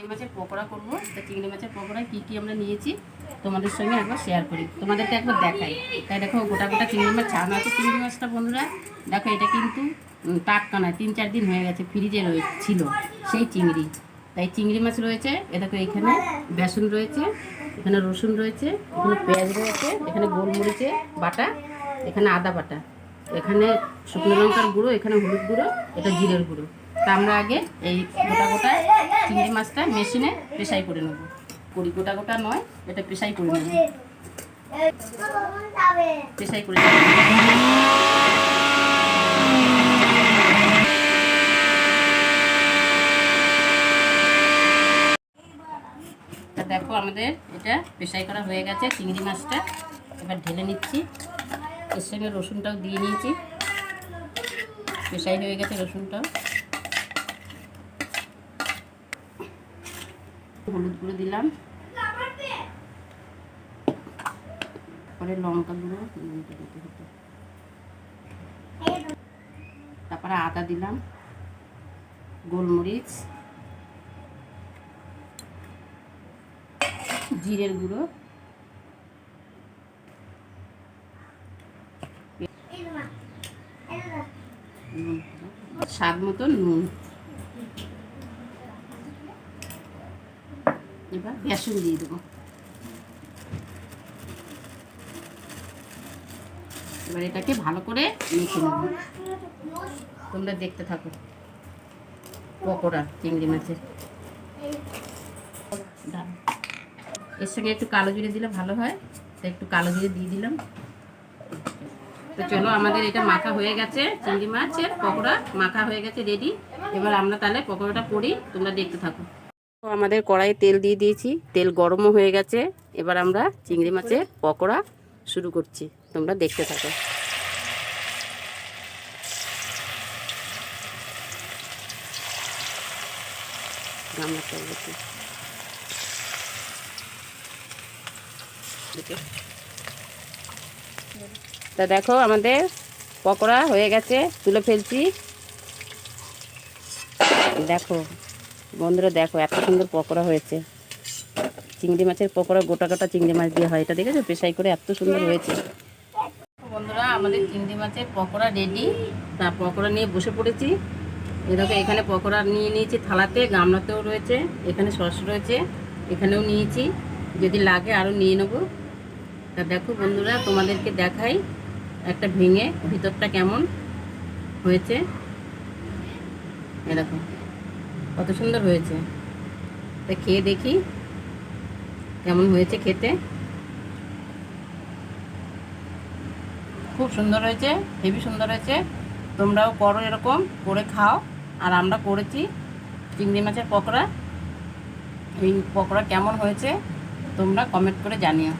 চিংড়ি মাছের পকোড়া করবো। তো চিংড়ি মাছের পকোড়ায় কী কী আমরা নিয়েছি তোমাদের সঙ্গে একবার শেয়ার করি, তোমাদেরকে একবার দেখাই। তাই দেখো গোটা গোটা চিংড়ি মাছ ছাড়ানো আছে। চিংড়ি মাছটা বন্ধুরা দেখো, এটা কিন্তু টাটকা নয়, 3-4 দিন হয়ে গেছে, ফ্রিজে ছিল সেই চিংড়ি। তাই চিংড়ি মাছ রয়েছে, এ দেখো এখানে বেসন রয়েছে, এখানে রসুন রয়েছে, এখানে পেঁয়াজ রয়েছে, এখানে গোলমরিচে বাটা, এখানে আদা বাটা, এখানে শুকনো লঙ্কার গুঁড়ো, এখানে হলুদ গুঁড়ো, এটা জিরের গুঁড়ো। তা আমরা আগে এই গোটা গোটা চিংড়ি মাছটা মেশিনে পেশাই করে নেব। গোটা গোটা নয়, এটা পেশাই করে নেব, পেশাই করে নেব। তা দেখো আমাদের এটা পেশাই করা হয়ে গেছে চিংড়ি মাছটা। এবার ঢেলে নিচ্ছি, এর সঙ্গে রসুনটাও দিয়ে নিয়েছি, পেশাই হয়ে গেছে রসুনটাও। হলুদ গুঁড়ো দিলাম, পরে লঙ্কা গুঁড়ো, তারপরে আদা দিলাম, গোলমরিচ, জিরের গুঁড়ো, স্বাদ মতো নুন। এবার বেসন দিয়ে দেবো। এবার এটাকে ভালো করে মেখে নেব। তোমরা দেখতে থাকো পকোড়া চিংড়ি মাছের। এর সঙ্গে একটু কালো জিরে দিলে ভালো হয়, তো একটু কালো জিরে দিয়ে দিলাম। তো চলো, আমাদের এটা মাখা হয়ে গেছে, চিংড়ি মাছের পকোড়া মাখা হয়ে গেছে, রেডি। এবার আমরা তাহলে পকোড়াটা করি, তোমরা দেখতে থাকো। তো আমাদের কড়াইয়ে তেল দিয়ে দিয়েছি, তেল গরমও হয়ে গেছে। এবার আমরা চিংড়ি মাছের পকোড়া শুরু করছি, তোমরা দেখতে থাকো। তা দেখো আমাদের পকোড়া হয়ে গেছে, তুলে ফেলছি। দেখো বন্ধুরা, দেখো এত সুন্দর পকোড়া হয়েছে। চিংড়ি মাছের পকোড়া গোটা গোটা চিংড়ি মাছ দিয়ে হয়, এটা দেখেছো পেশাই করে এত সুন্দর হয়েছে। বন্ধুরা আমাদের চিংড়ি মাছের পকোড়া রেডি। তা পকোড়া নিয়ে বসে পড়েছি। এরকম এখানে পকোড়া নিয়ে নিয়েছি থালাতে, গামলাতেও রয়েছে, এখানে সস রয়েছে, এখানেও নিয়েছি, যদি লাগে আরও নিয়ে নেবো। তা দেখো বন্ধুরা, তোমাদেরকে দেখাই একটা ভেঙে ভিতরটা কেমন হয়েছে। এরকম কত সুন্দর হয়েছে। তা খেয়ে দেখি কেমন হয়েছে খেতে। খুব সুন্দর হয়েছে, হেভি সুন্দর হয়েছে। তোমরাও করো, এরকম করে খাও। আর আমরা করেছি চিংড়ি মাছের পকোড়া। এই পকোড়া কেমন হয়েছে তোমরা কমেন্ট করে জানিও।